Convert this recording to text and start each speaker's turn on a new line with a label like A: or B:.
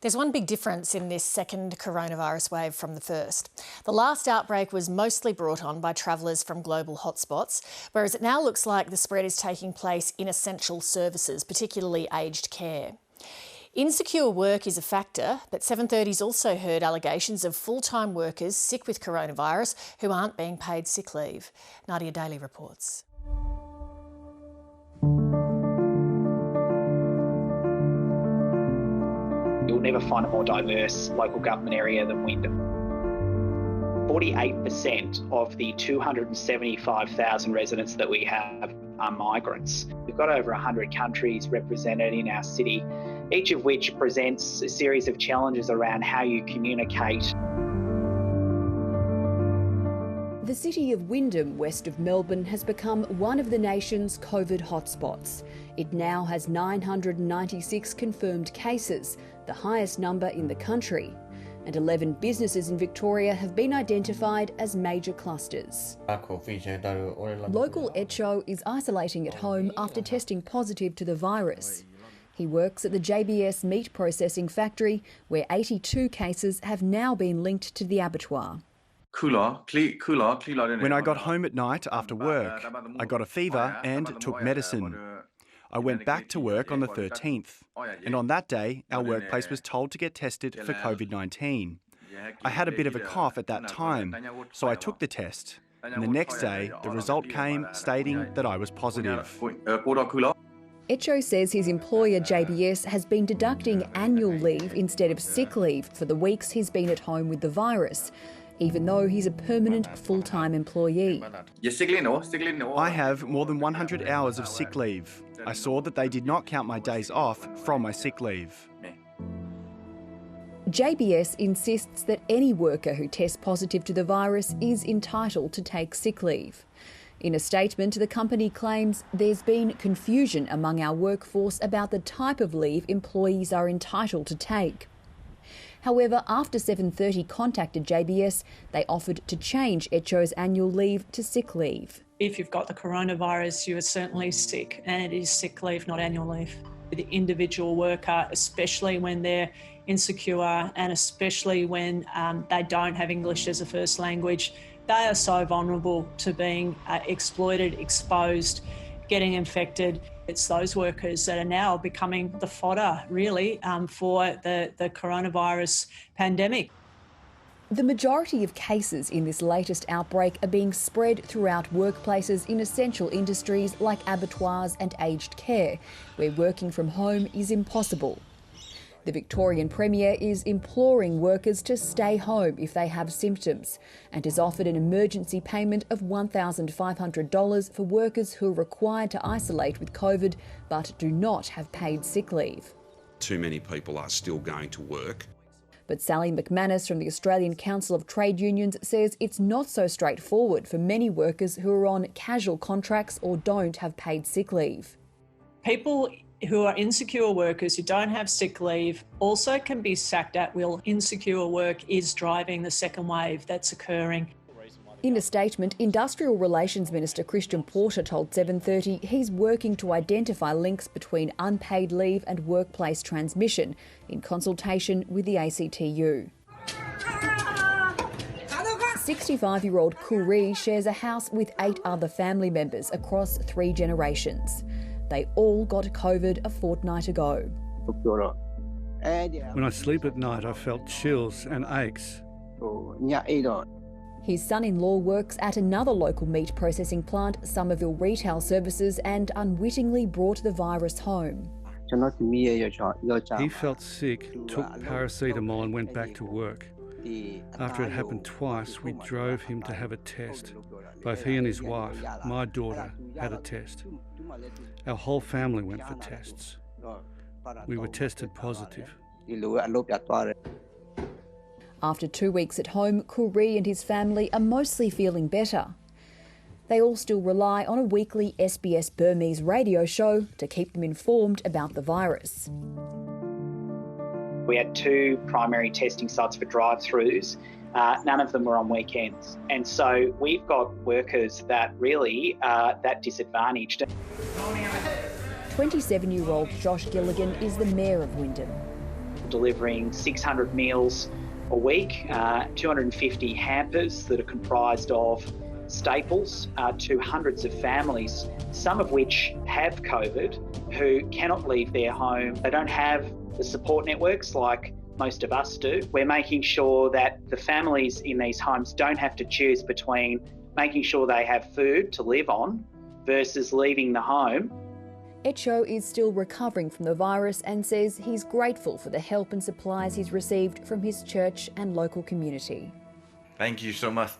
A: There's one big difference in this second coronavirus wave from the first. The last outbreak was mostly brought on by travellers from global hotspots, whereas it now looks like the spread is taking place in essential services, particularly aged care. Insecure work is a factor, but 730's also heard allegations of full-time workers sick with coronavirus who aren't being paid sick leave. Nadia Daly reports.
B: You'll never find a more diverse local government area than Wyndham. 48% of the 275,000 residents that we have are migrants. We've got over 100 countries represented in our city, each of which presents a series of challenges around how you communicate.
C: The city of Wyndham, west of Melbourne, has become one of the nation's COVID hotspots. It now has 996 confirmed cases, the highest number in the country, and 11 businesses in Victoria have been identified as major clusters. Local Echo is isolating at home after testing positive to the virus. He works at the JBS meat processing factory, where 82 cases have now been linked to the abattoir.
D: When I got home at night after work, I got a fever and took medicine. I went back to work on the 13th, and on that day, our workplace was told to get tested for COVID-19. I had a bit of a cough at that time, so I took the test, and the next day, the result came stating that I was positive.
C: Echo says his employer JBS has been deducting annual leave instead of sick leave for the weeks he's been at home with the virus, even though he's a permanent full-time employee.
D: I have more than 100 hours of sick leave. I saw that they did not count my days off from my sick leave.
C: JBS insists that any worker who tests positive to the virus is entitled to take sick leave. In a statement, the company claims there's been confusion among our workforce about the type of leave employees are entitled to take. However, after 730 contacted JBS, they offered to change Echo's annual leave to sick leave.
E: If you've got the coronavirus, you are certainly sick, and it is sick leave, not annual leave. The individual worker, especially when they're insecure and especially when they don't have English as a first language, they are so vulnerable to being exploited, exposed, getting infected. It's those workers that are now becoming the fodder, really, for the coronavirus pandemic.
C: The majority of cases in this latest outbreak are being spread throughout workplaces in essential industries like abattoirs and aged care, where working from home is impossible. The Victorian Premier is imploring workers to stay home if they have symptoms and has offered an emergency payment of $1,500 for workers who are required to isolate with COVID but do not have paid sick leave.
F: Too many people are still going to work.
C: But Sally McManus from the Australian Council of Trade Unions says it's not so straightforward for many workers who are on casual contracts or don't have paid sick leave.
E: People who are insecure workers who don't have sick leave also can be sacked at will. Insecure work is driving the second wave that's occurring.
C: In a statement, Industrial Relations Minister Christian Porter told 730 he's working to identify links between unpaid leave and workplace transmission in consultation with the ACTU. 65-year-old Koori shares a house with 8 other family members across 3 generations. They all got COVID a fortnight ago.
G: When I sleep at night, I felt chills and aches.
C: His son-in-law works at another local meat processing plant, Somerville Retail Services, and unwittingly brought the virus home.
G: He felt sick, took paracetamol and went back to work. After it happened twice, we drove him to have a test. Both he and his wife, my daughter, had a test. Our whole family went for tests. We were tested positive.
C: After 2 weeks at home, Koori and his family are mostly feeling better. They all still rely on a weekly SBS Burmese radio show to keep them informed about the virus.
B: We had 2 primary testing sites for drive-throughs. None of them were on weekends. And so we've got workers that really are that disadvantaged.
C: 27-year-old Josh Gilligan is the mayor of Wyndham.
B: delivering 600 meals a week, 250 hampers that are comprised of staples to hundreds of families, some of which have COVID, who cannot leave their home. They don't have the support networks like most of us do. We're making sure that the families in these homes don't have to choose between making sure they have food to live on versus leaving the home.
C: Echo is still recovering from the virus and says he's grateful for the help and supplies he's received from his church and local community.
H: Thank you so much.